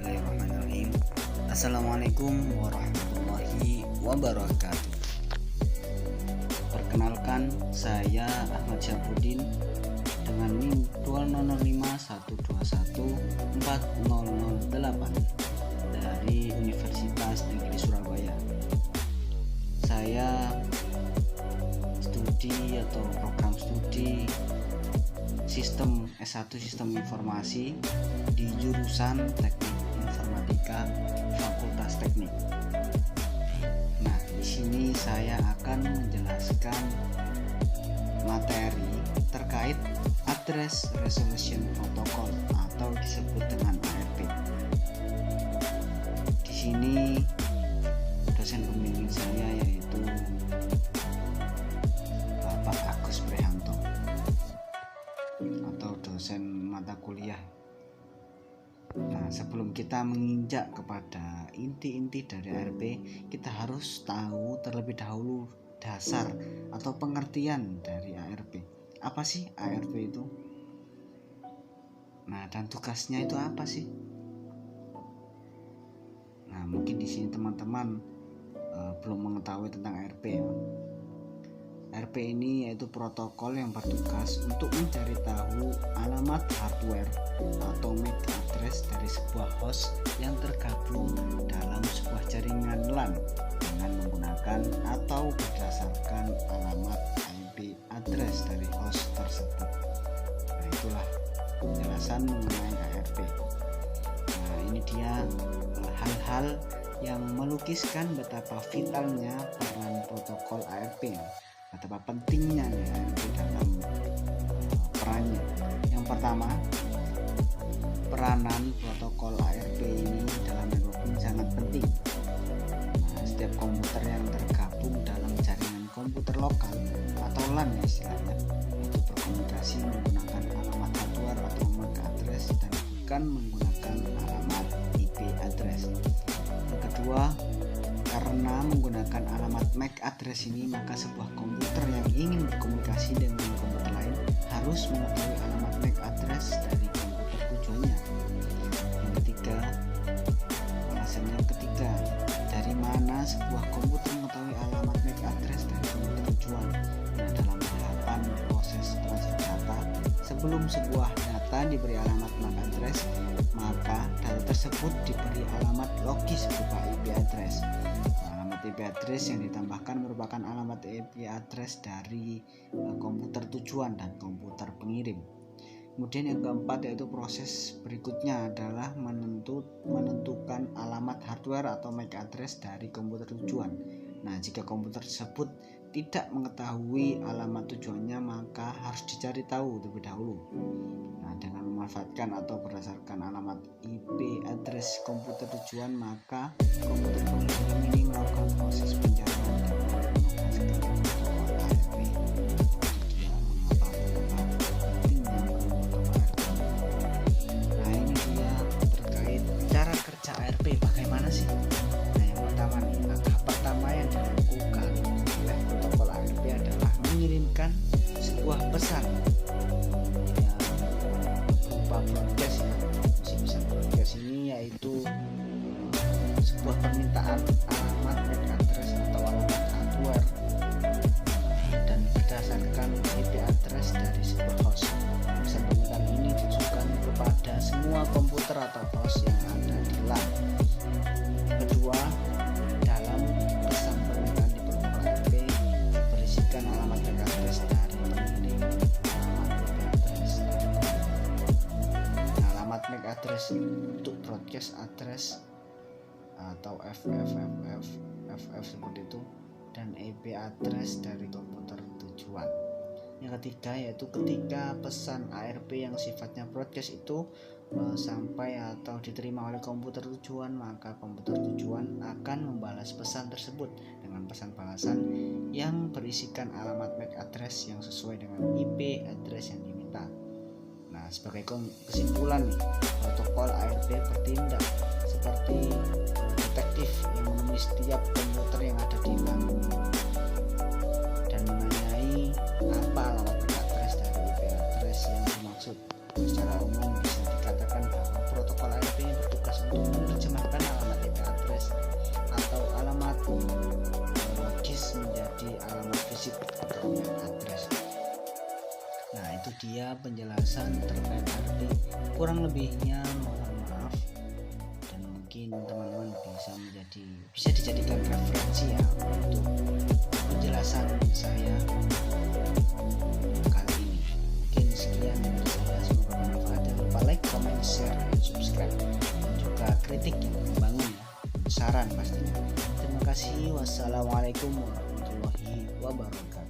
Bismillahirrahmanirrahim. Assalamualaikum warahmatullahi wabarakatuh. Perkenalkan, saya Ahmad Syafruddin dengan NIM 20512140008 dari Universitas Negeri Surabaya. Saya studi atau program studi Sistem S1 Sistem Informasi di jurusan Teknik Informatika Fakultas Teknik. Nah, di sini saya akan menjelaskan materi terkait Address Resolution Protocol atau disebut dengan ARP. Di sini dosen pembimbing saya yaitu Bapak Agus Prihanto atau dosen mata kuliah. Nah, sebelum kita menginjak kepada inti-inti dari ARP, kita harus tahu terlebih dahulu dasar atau pengertian dari ARP. Apa sih ARP itu? Nah, dan tugasnya itu apa sih? Nah, mungkin di sini teman-teman belum mengetahui tentang ARP ya. ARP ini yaitu protokol yang bertugas untuk mencari tahu alamat hardware atau MAC address dari sebuah host yang tergabung dalam sebuah jaringan LAN dengan menggunakan atau berdasarkan alamat IP address dari host tersebut. Nah, itulah penjelasan mengenai ARP. Nah, ini dia hal-hal yang melukiskan betapa vitalnya peran protokol ARP, betapa pentingnya ARP dalam perannya. Yang pertama, peranan protokol ARP ini dalam networking sangat penting. Nah, setiap komputer yang tergabung dalam jaringan komputer lokal atau LAN istilahnya, itu berkomunikasi menggunakan alamat hardware atau MAC address dan bukan menggunakan alamat IP address. Yang kedua, karena menggunakan alamat MAC address ini, maka sebuah komputer yang ingin berkomunikasi dengan komputer lain harus mengetahui alamat MAC address dari komputer tujuannya. Yang ketiga, alasannya ketiga, dari mana sebuah komputer mengetahui alamat MAC address dari komputer tujuan? Nah, dalam tahapan proses transfer data, sebelum sebuah data diberi alamat MAC address, maka data tersebut diberi alamat logis berupa IP address. IP address yang ditambahkan merupakan alamat IP address dari komputer tujuan dan komputer pengirim. Kemudian yang keempat yaitu proses berikutnya adalah menentukan alamat hardware atau MAC address dari komputer tujuan. Nah, jika komputer tersebut tidak mengetahui alamat tujuannya, maka harus dicari tahu terlebih dahulu. Nah, dengan memanfaatkan atau berdasarkan alamat IP address komputer tujuan, maka komputer pengirim ini melakukan proses pencarian dan mengoperasikan protokol ARP. Nah, ini dia terkait cara kerja ARP. Bagaimana sih? Nah, yang pertama nih, langkah pertama yang dilakukan oleh protokol ARP adalah mengirimkan sebuah pesan yang berupa broadcast ya. Misal broadcast ini yaitu sebuah permintaan alamat MAC address atau alamat hardware dan berdasarkan IP address dari sebuah host. Pesan permintaan ini ditujukan kepada semua komputer atau host yang ada di LAN. Kedua, dalam pesan permintaan di protokol ARP berisikan alamat MAC address dari pengirim, alamat IP address dari komputer. Nah, alamat MAC address untuk broadcast address atau FF seperti itu, dan IP address dari komputer tujuan. Yang ketiga yaitu ketika pesan ARP yang sifatnya broadcast itu sampai atau diterima oleh komputer tujuan, maka komputer tujuan akan membalas pesan tersebut dengan pesan balasan yang berisikan alamat MAC address yang sesuai dengan IP address yang diminta. Nah, sebagai kesimpulan nih, protokol ARP bertindak seperti detektif yang menemui setiap komputer yang ada di LAN dan menanyai apa alamat MAC address dari IP address yang dimaksud. Secara umum bisa dikatakan bahwa protokol ARP bertugas untuk menerjemahkan alamat IP address atau alamat logis menjadi alamat fisik atau MAC address. Nah, itu dia penjelasan terkait RP. Kurang lebihnya mohon maaf, dan mungkin teman-teman bisa dijadikan referensi ya untuk penjelasan saya kali ini. Mungkin sekian dari saya, semoga bermanfaat. Jangan lupa like, comment, share, dan subscribe, dan juga kritik yang membangun ya, saran pastinya. Terima kasih. Wassalamualaikum warahmatullahi wabarakatuh.